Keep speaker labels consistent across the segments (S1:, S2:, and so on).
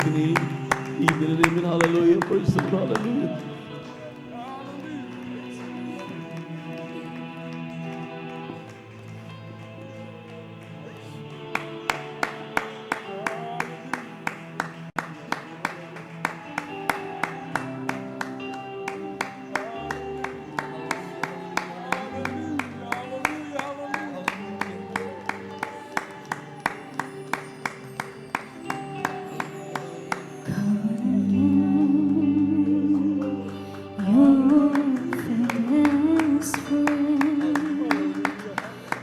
S1: Amen. Hallelujah. Praise the Lord. Hallelujah.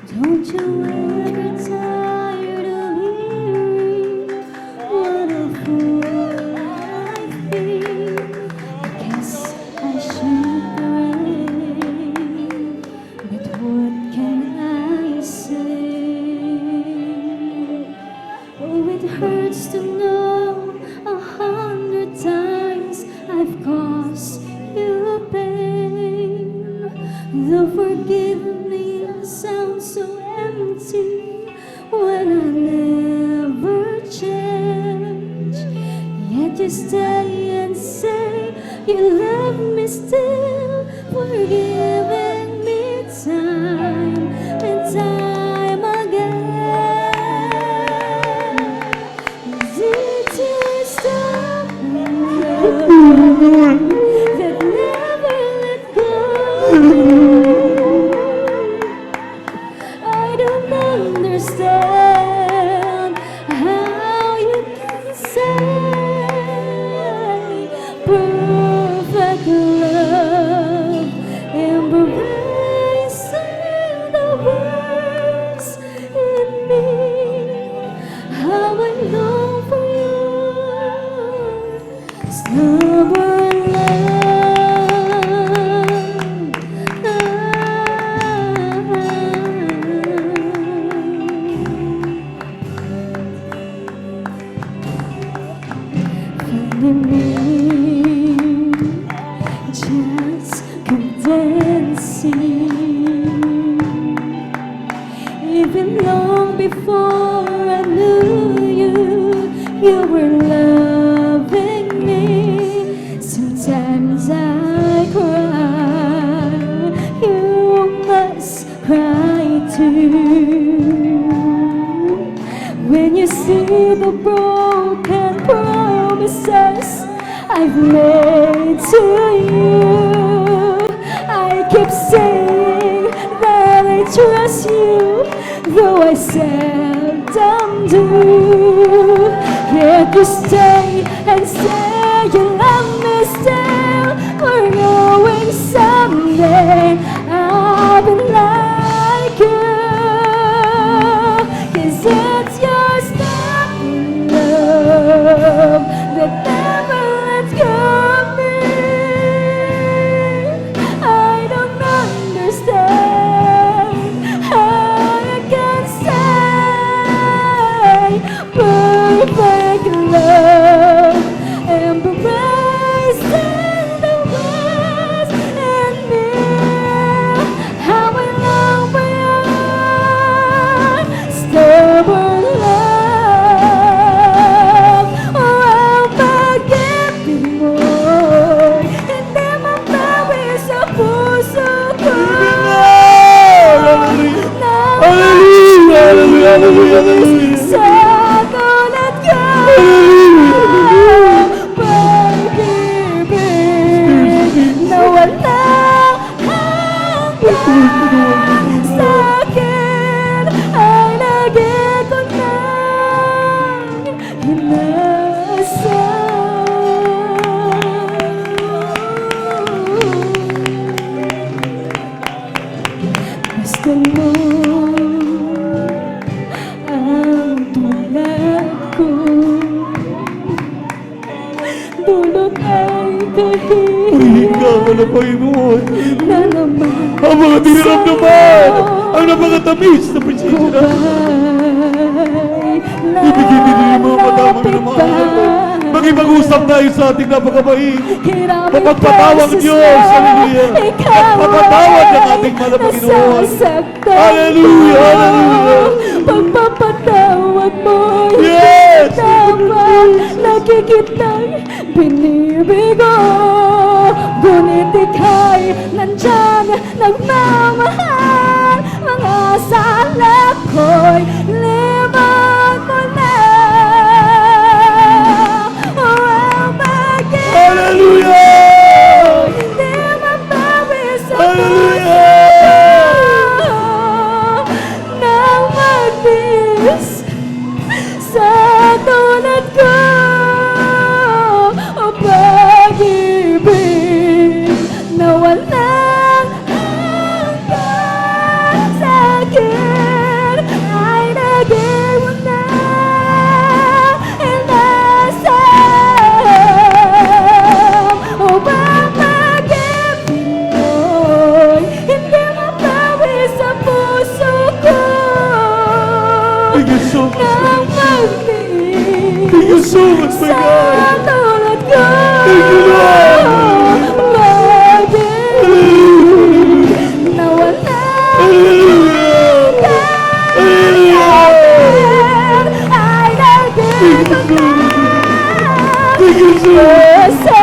S2: Don't you ever get tired of hearing what a fool I've been. I guess I should pray, but what can I say? Oh, it hurts to know 100 times I've caused you pain. Though forgive me sounds so empty when I never change. Yet you stay and say you love me still, forgiving me time and time again. Did you stop love that never let go? I don't understand how you can say perfect love, embracing the worst in me. How I long for you, stubborn love. Just come dancing. Even long before I knew you, you were loving me. Sometimes I cry, you must cry too. When you see the broken promises I've made to you, I keep saying that I trust you, though I seldom do. Yet you stay and say you love me still, we're going someday I'll be like you. 'Cause it's your stubborn love that never lets go of me. I don't understand how you can say perfect love, embracing the worst in me. How I long for you, stubborn love. Oh, pag-ibig mo, hindi mabawi sa puso ko.
S1: Hallelujah, hallelujah, hallelujah, hallelujah.
S2: Sa tulad ko, pag-ibig na walang hanggan sa akin ay lagi ko nang inasal. Gusto mo ang tulad ko, dulot ay
S1: Purihin ka
S2: kahihiyan
S1: ng Panginoon.
S2: na naman
S1: Ang mga diniramdaman, ang napakatamis na presensya natin. Ibigin din yung mga matamang na mahal. Magipag-usap tayo sa ating napakabait. Mapagpatawag Diyos. Hallelujah. Magpapatawad ang ating mahal na Panginoon. Hallelujah, hallelujah.
S2: pagpapatawad mo'y
S1: Yes!
S2: dapat nakikitang binibigo. Ngunit ika'y nandyan nagmamahal. Mga sala ko'y limot mo na. Oh, bakit
S1: Hallelujah!
S2: hindi mabawi sa
S1: Hallelujah!
S2: nang magtiis sa tulad ko? O pag-ibig na walang hanggan sa'kin ay naging mo na inasam. O bakit mo'y hindi mabawi sa puso ko?
S1: Thank you so much,
S2: Nang
S1: Lord.
S2: magtiis
S1: Thank you so much, my
S2: sa
S1: God.
S2: tulad ko.
S1: Thank you, Lord.
S2: Bakit nawala
S1: Hallelujah! Hallelujah!
S2: ay naging ko na
S1: Thank you so much.
S2: sa